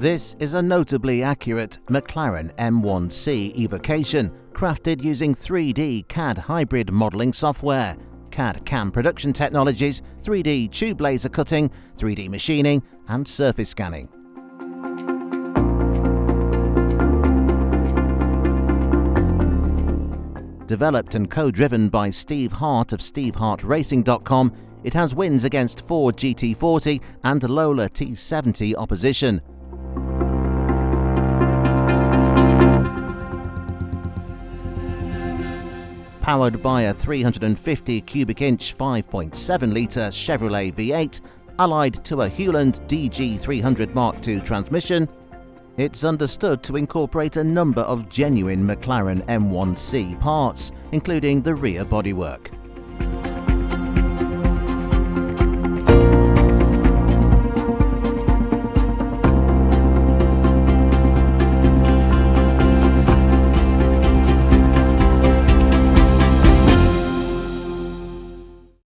This is a notably accurate McLaren M1C evocation, crafted using 3D CAD hybrid modelling software, CAD CAM production technologies, 3D tube laser cutting, 3D machining and surface scanning. Developed and co-driven by Steve Hart of stevehartracing.com, it has wins against Ford GT40 and Lola T70 opposition. Powered by a 350 cubic inch 5.7 litre Chevrolet V8, allied to a Hewland DG300 MKII transmission, it's understood to incorporate a number of genuine McLaren M1C parts, including the rear bodywork.